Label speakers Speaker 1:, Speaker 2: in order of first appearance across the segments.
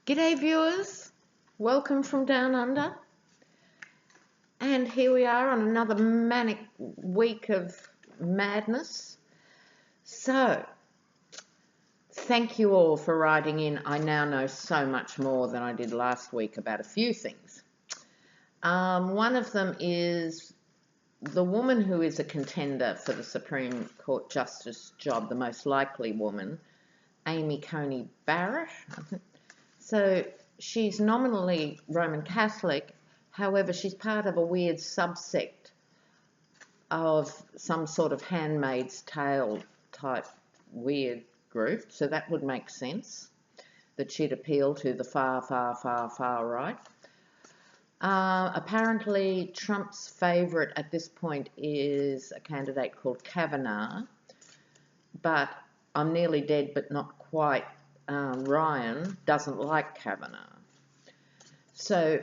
Speaker 1: G'day viewers, welcome from down under, and here we are on another manic week of madness. So, thank you all for writing in. I now know so much more than I did last week about a few things. One of them is the woman who is a contender for the Supreme Court Justice job, the most likely woman, Amy Coney Barrett, I think. So she's nominally Roman Catholic, however she's part of a weird subsect of some sort of Handmaid's Tale type weird group, so that would make sense that she'd appeal to the far right. Apparently Trump's favourite at this point is a candidate called Kavanaugh, but I'm nearly dead but not quite. Ryan doesn't like Kavanaugh. So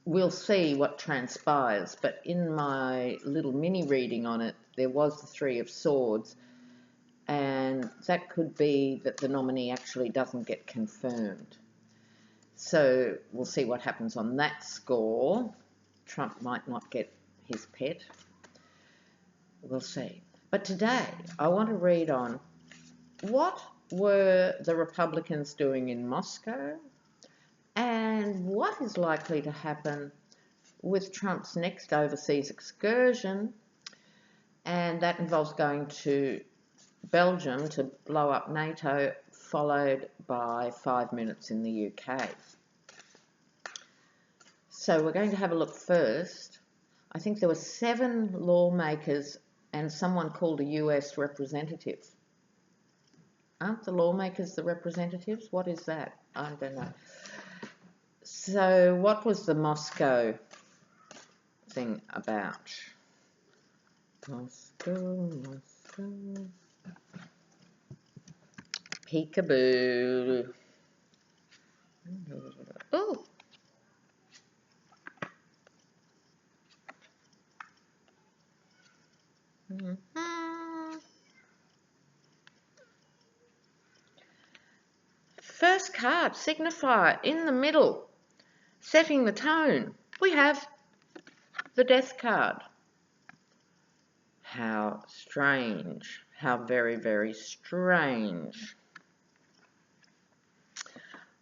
Speaker 1: we'll see what transpires, but in my little mini reading on it, there was the Three of Swords, and that could be that the nominee actually doesn't get confirmed. So we'll see what happens on that score. Trump might not get his pet. We'll see. But today, I want to read on what were the Republicans doing in Moscow and what is likely to happen with Trump's next overseas excursion, and that involves going to Belgium to blow up Nato, followed by 5 minutes in the UK. So we're going to have a look first. I think there were 7 lawmakers and someone called a US representative. Aren't the lawmakers the representatives? What is that? I don't know. So what was the Moscow thing about? Moscow. Peekaboo. Oh. First card, signifier, in the middle, setting the tone. We have the death card. How strange. How very, very strange.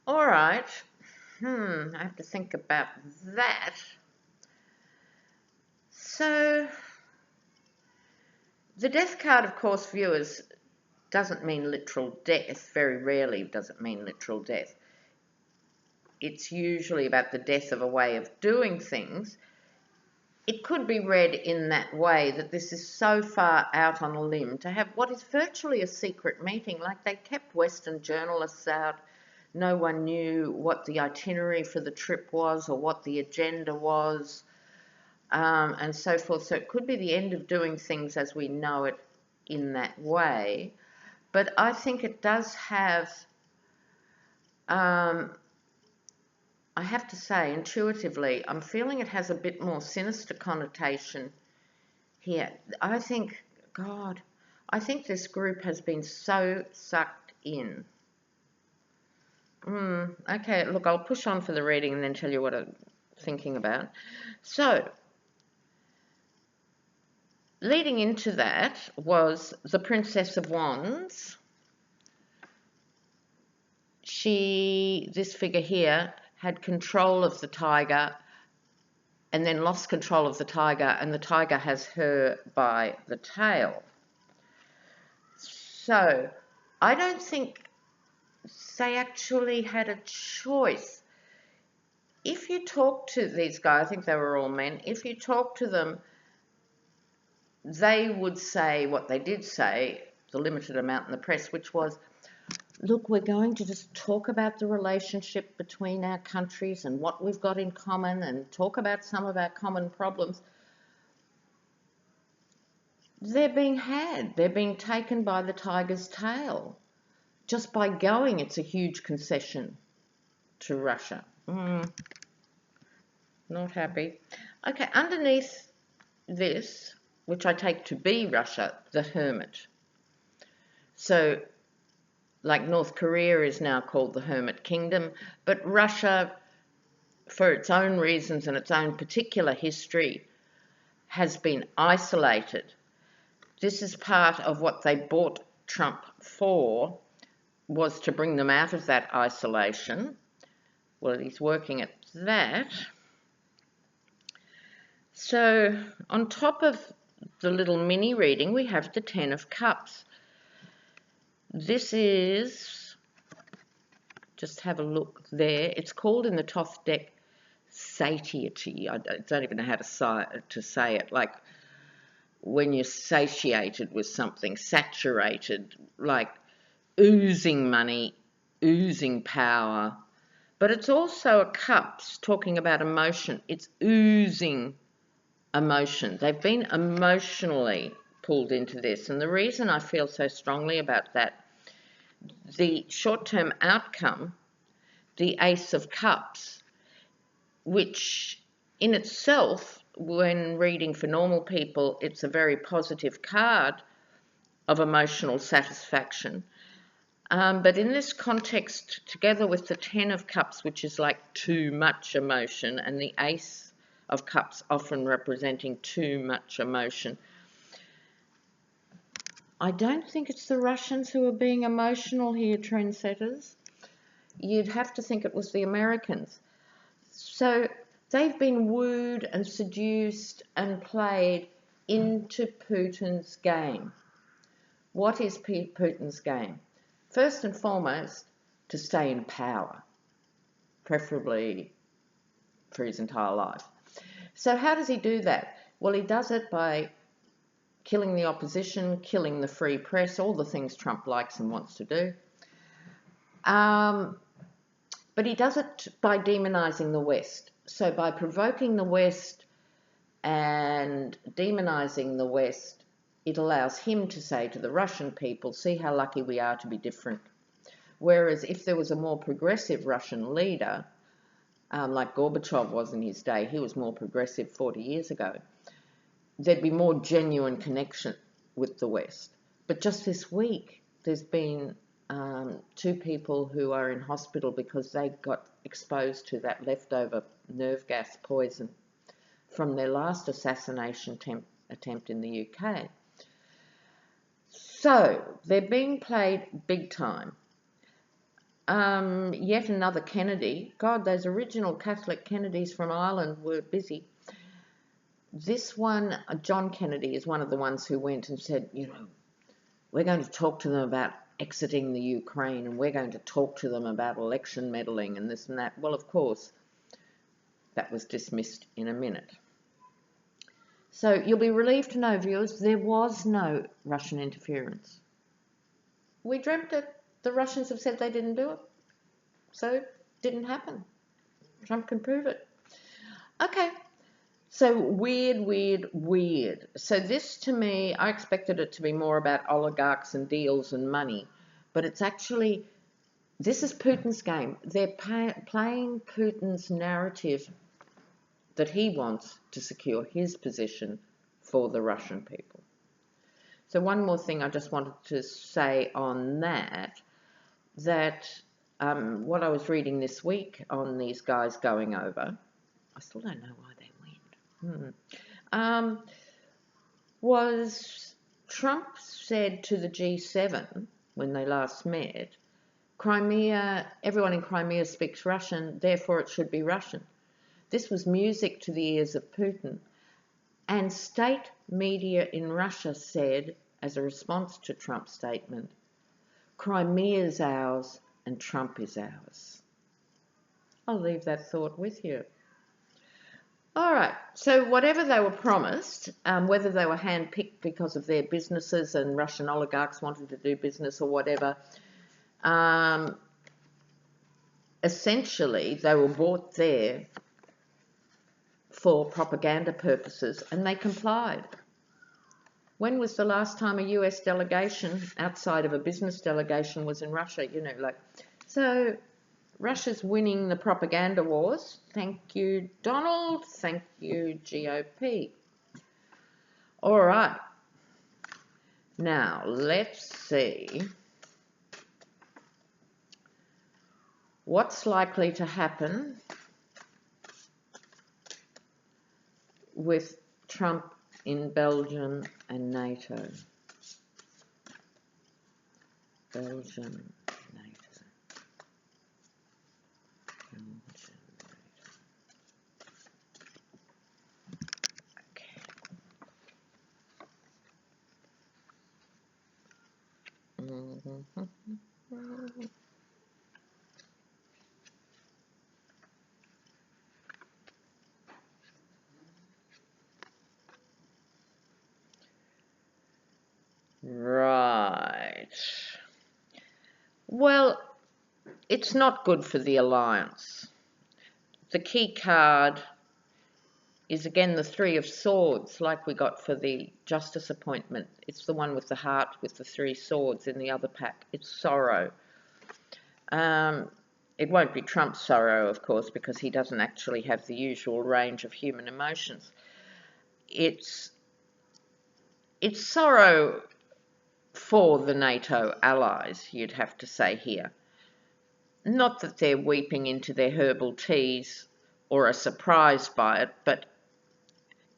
Speaker 1: All right. I have to think about that. So, the death card, of course, viewers, doesn't mean literal death. Very rarely does it mean literal death. It's usually about the death of a way of doing things. It could be read in that way, that this is so far out on a limb to have what is virtually a secret meeting, like they kept Western journalists out. No one knew what the itinerary for the trip was or what the agenda was, and so forth. So it could be the end of doing things as we know it in that way. But I think it does have, I have to say, intuitively, I'm feeling it has a bit more sinister connotation here. I think, God, I think this group has been so sucked in. Okay, look, I'll push on for the reading and then tell you what I'm thinking about. So, leading into that was the Princess of Wands. This figure here, had control of the tiger and then lost control of the tiger, and the tiger has her by the tail. So, I don't think they actually had a choice. If you talk to these guys, I think they were all men, if you talk to them, they would say what they did say, the limited amount in the press, which was, look, we're going to just talk about the relationship between our countries and what we've got in common and talk about some of our common problems. They're being had. They're being taken by the tiger's tail. Just by going, it's a huge concession to Russia. Not happy. Okay, underneath this, which I take to be Russia, the Hermit. So like North Korea is now called the Hermit Kingdom, but Russia, for its own reasons and its own particular history, has been isolated. This is part of what they bought Trump for, was to bring them out of that isolation. Well, he's working at that. So on top of the little mini reading, we have the Ten of Cups. This is, just have a look there, it's called in the Thoth deck satiety. I don't even know how to say it, like when you're satiated with something, saturated, like oozing money, oozing power. But it's also a cups talking about emotion. It's oozing emotion. They've been emotionally pulled into this. And the reason I feel so strongly about that, the short-term outcome, the Ace of Cups, which in itself, when reading for normal people, it's a very positive card of emotional satisfaction. But in this context, together with the Ten of Cups, which is like too much emotion, and the Ace of Cups often representing too much emotion, I don't think it's the Russians who are being emotional here, trendsetters. You'd have to think it was the Americans. So they've been wooed and seduced and played into Putin's game. What is Putin's game? First and foremost, to stay in power, preferably for his entire life. So how does he do that? Well, he does it by killing the opposition, killing the free press, all the things Trump likes and wants to do. But he does it by demonizing the West. So by provoking the West and demonizing the West, it allows him to say to the Russian people, see how lucky we are to be different. Whereas if there was a more progressive Russian leader, like Gorbachev was in his day, he was more progressive 40 years ago, there'd be more genuine connection with the West. But just this week, there's been 2 people who are in hospital because they got exposed to that leftover nerve gas poison from their last assassination attempt in the UK. So they're being played big time. Yet another Kennedy. God, those original Catholic Kennedys from Ireland were busy. This one, John Kennedy, is one of the ones who went and said, you know, we're going to talk to them about exiting the Ukraine, and we're going to talk to them about election meddling and this and that. Well, of course, that was dismissed in a minute. So you'll be relieved to know, viewers, there was no Russian interference. We dreamt it. The Russians have said they didn't do it. So it didn't happen. Trump can prove it. Okay. So weird. So this, to me, I expected it to be more about oligarchs and deals and money. But it's actually, this is Putin's game. They're playing Putin's narrative that he wants to secure his position for the Russian people. So one more thing I just wanted to say on that what I was reading this week on these guys going over, I still don't know why they went, was Trump said to the G7 when they last met, Crimea, everyone in Crimea speaks Russian, therefore it should be Russian. This was music to the ears of Putin. And state media in Russia said, as a response to Trump's statement, Crimea is ours and Trump is ours. I'll leave that thought with you. All right, so whatever they were promised, whether they were handpicked because of their businesses and Russian oligarchs wanted to do business or whatever, essentially they were bought there for propaganda purposes, and they complied. When was the last time a US delegation outside of a business delegation was in Russia? You know, like, so Russia's winning the propaganda wars. Thank you, Donald. Thank you, GOP. All right. Now, let's see What's likely to happen with Trump in Belgium and NATO? Belgium, NATO. Belgium, NATO. Okay. Right. Well, it's not good for the alliance. The key card is again the Three of Swords, like we got for the Justice appointment. It's the one with the heart with the three swords in the other pack. It's sorrow. It won't be Trump's sorrow, of course, because he doesn't actually have the usual range of human emotions. It's sorrow for the NATO allies, you'd have to say here. Not that they're weeping into their herbal teas or are surprised by it, but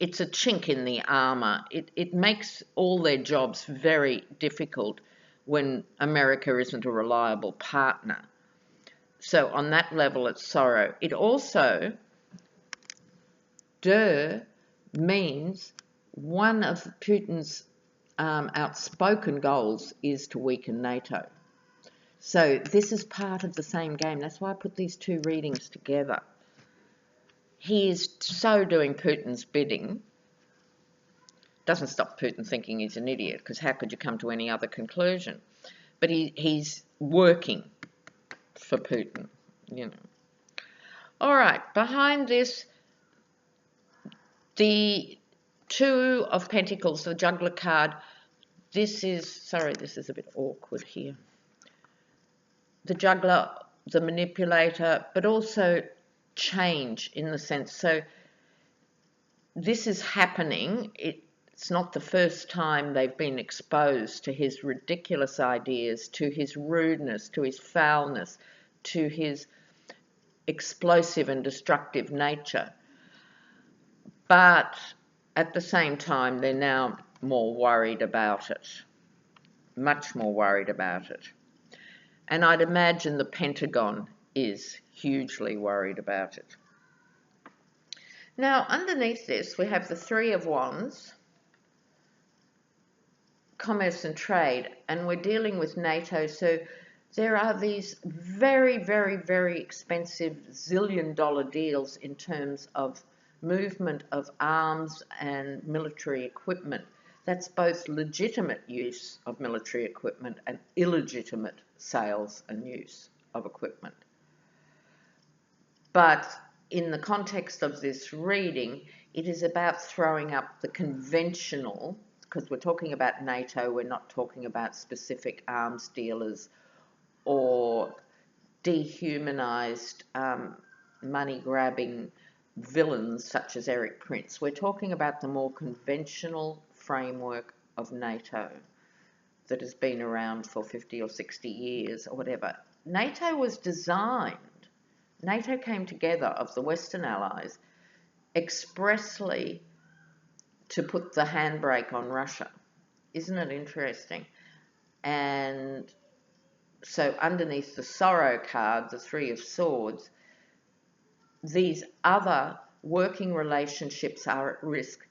Speaker 1: it's a chink in the armour. It makes all their jobs very difficult when America isn't a reliable partner. So on that level, it's sorrow. It also, means one of Putin's outspoken goals is to weaken NATO. So this is part of the same game. That's why I put these two readings together. He is so doing Putin's bidding. Doesn't stop Putin thinking he's an idiot, because how could you come to any other conclusion? But he's working for Putin, you know. All right, behind this, the Two of Pentacles, the Juggler card. This is a bit awkward here. The Juggler, the manipulator, but also change in the sense. So this is happening. It's not the first time they've been exposed to his ridiculous ideas, to his rudeness, to his foulness, to his explosive and destructive nature. But at the same time, they're now more worried about it, much more worried about it. And I'd imagine the Pentagon is hugely worried about it. Now, underneath this, we have the Three of Wands, commerce and trade, and we're dealing with NATO. So there are these very, very, very expensive zillion-dollar deals in terms of movement of arms and military equipment. That's both legitimate use of military equipment and illegitimate sales and use of equipment. But in the context of this reading, it is about throwing up the conventional, because we're talking about NATO, we're not talking about specific arms dealers or dehumanized money-grabbing villains such as Eric Prince. We're talking about the more conventional framework of NATO that has been around for 50 or 60 years or whatever. NATO was designed, NATO came together of the Western Allies expressly to put the handbrake on Russia. Isn't it interesting? And so underneath the sorrow card, the Three of Swords, these other working relationships are at risk.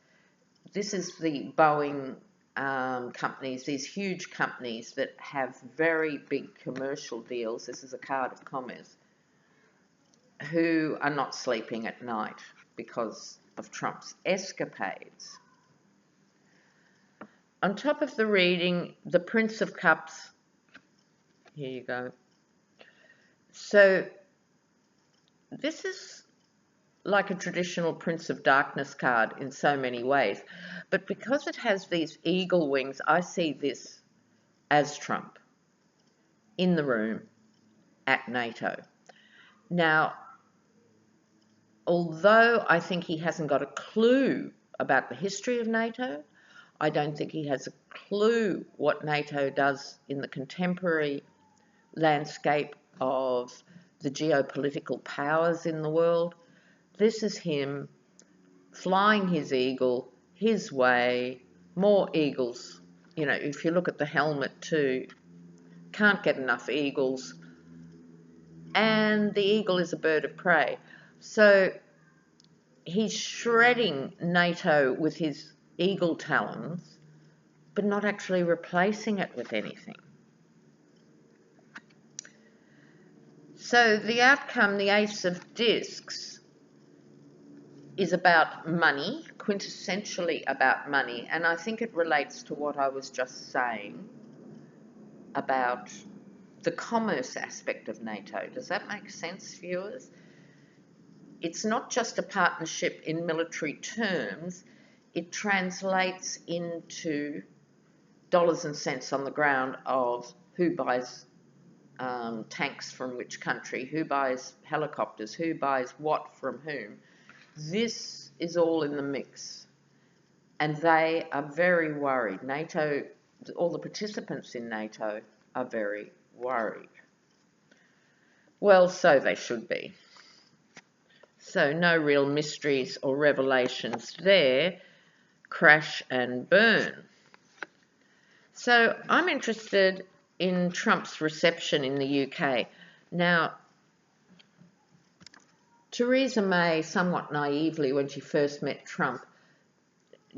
Speaker 1: This is the Boeing companies, these huge companies that have very big commercial deals. This is a card of commerce, who are not sleeping at night because of Trump's escapades. On top of the reading, the Prince of Cups. Here you go. So this is like a traditional Prince of Darkness card in so many ways. But because it has these eagle wings, I see this as Trump in the room at NATO. Now, although I think he hasn't got a clue about the history of NATO, I don't think he has a clue what NATO does in the contemporary landscape of the geopolitical powers in the world. This is him flying his eagle his way, more eagles. You know, if you look at the helmet too, can't get enough eagles. And the eagle is a bird of prey. So he's shredding NATO with his eagle talons, but not actually replacing it with anything. So the outcome, the Ace of Discs, is about money, quintessentially about money, and I think it relates to what I was just saying about the commerce aspect of NATO. Does that make sense, viewers? It's not just a partnership in military terms, it translates into dollars and cents on the ground of who buys tanks from which country, who buys helicopters, who buys what from whom. This is all in the mix, and they are very worried. NATO, all the participants in NATO are very worried. Well, so they should be. So no real mysteries or revelations there. Crash and burn. So I'm interested in Trump's reception in the UK. Now, Theresa May, somewhat naively, when she first met Trump,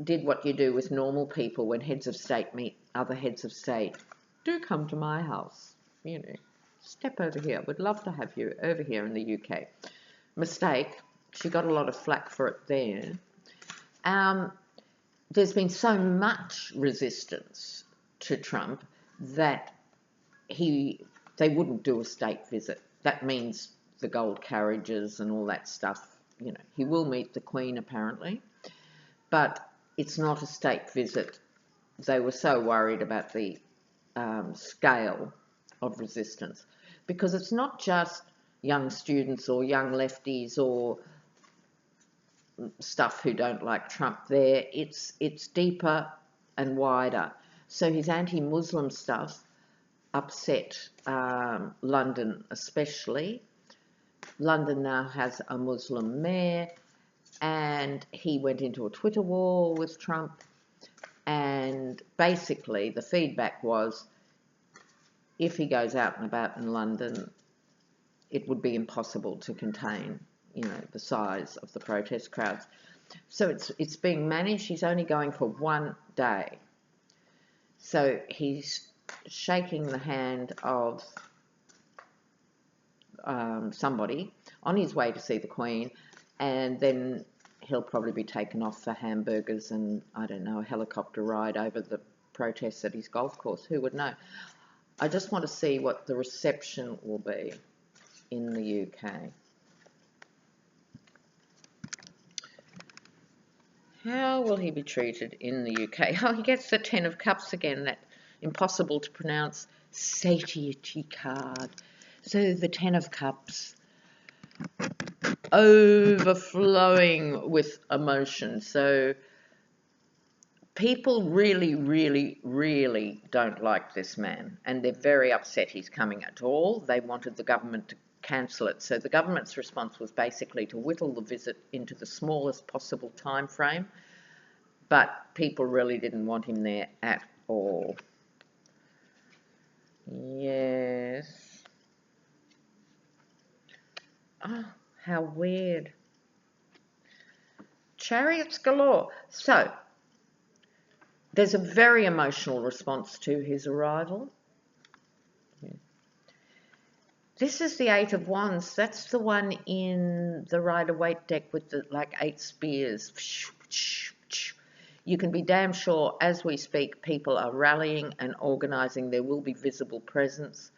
Speaker 1: did what you do with normal people when heads of state meet other heads of state. Do come to my house, you know, step over here. Would love to have you over here in the UK. Mistake. She got a lot of flack for it there. There's been so much resistance to Trump that they wouldn't do a state visit. That means the gold carriages and all that stuff. You know, he will meet the Queen apparently, but it's not a state visit. They were so worried about the scale of resistance, because it's not just young students or young lefties or stuff who don't like Trump there. It's deeper and wider. So his anti-Muslim stuff upset London especially. London now has a Muslim mayor, and he went into a Twitter war with Trump, and basically the feedback was if he goes out and about in London, it would be impossible to contain, you know, the size of the protest crowds. So it's being managed. He's only going for 1 day. So he's shaking the hand of somebody on his way to see the Queen, and then he'll probably be taken off for hamburgers and, I don't know, a helicopter ride over the protests at his golf course. Who would know? I just want to see what the reception will be in the UK. How will he be treated in the UK? Oh, he gets the 10 of Cups again, that impossible to pronounce satiety card. So the 10 of Cups, overflowing with emotion. So people really, really, really don't like this man, and they're very upset he's coming at all. They wanted the government to cancel it. So the government's response was basically to whittle the visit into the smallest possible time frame, but people really didn't want him there at all. Yes. Oh, how weird. Chariots galore. So, there's a very emotional response to his arrival. This is the 8 of Wands. That's the one in the Rider-Waite deck with the, like, 8 spears. You can be damn sure, as we speak, people are rallying and organising. There will be visible presence.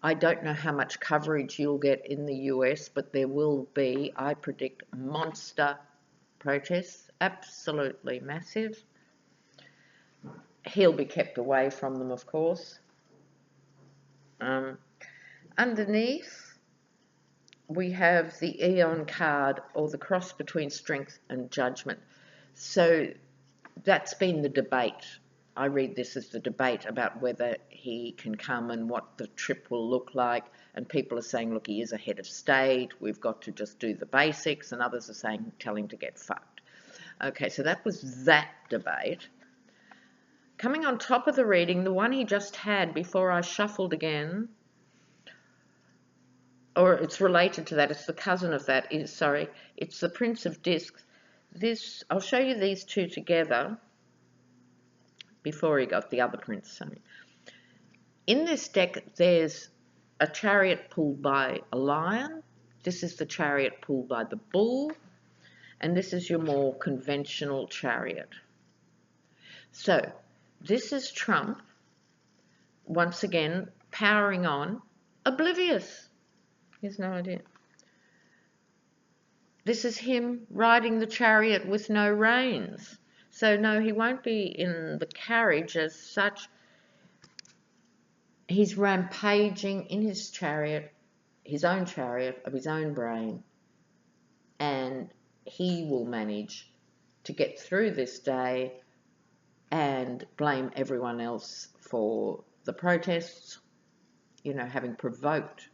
Speaker 1: I don't know how much coverage you'll get in the US, but there will be, I predict, monster protests. Absolutely massive. He'll be kept away from them, of course. Underneath, we have the Eon card, or the cross between strength and judgment. So that's been the debate I read this as the debate about whether he can come and what the trip will look like. And people are saying, look, he is a head of state. We've got to just do the basics. And others are saying, tell him to get fucked. Okay, so that was that debate. Coming on top of the reading, the one he just had before I shuffled again, or it's related to that, it's the cousin of that, it's the Prince of Discs. I'll show you these two together before he got the other prince. In this deck, there's a chariot pulled by a lion. This is the chariot pulled by the bull. And this is your more conventional chariot. So, this is Trump, once again, powering on, oblivious. He has no idea. This is him riding the chariot with no reins. So no, he won't be in the carriage as such. He's rampaging in his chariot, his own chariot of his own brain, and he will manage to get through this day and blame everyone else for the protests, you know, having provoked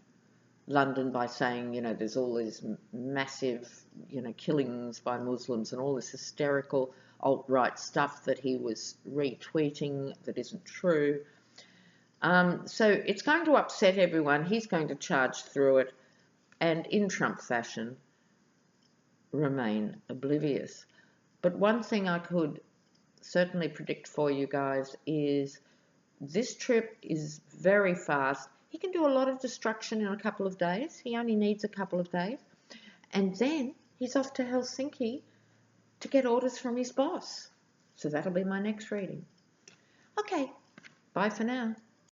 Speaker 1: London by saying, you know, there's all these massive, you know, killings by Muslims and all this hysterical alt-right stuff that he was retweeting that isn't true. So it's going to upset everyone. He's going to charge through it and, in Trump fashion, remain oblivious. But one thing I could certainly predict for you guys is this trip is very fast. He can do a lot of destruction in a couple of days. He only needs a couple of days. And then he's off to Helsinki to get orders from his boss. So that'll be my next reading. Okay, bye for now.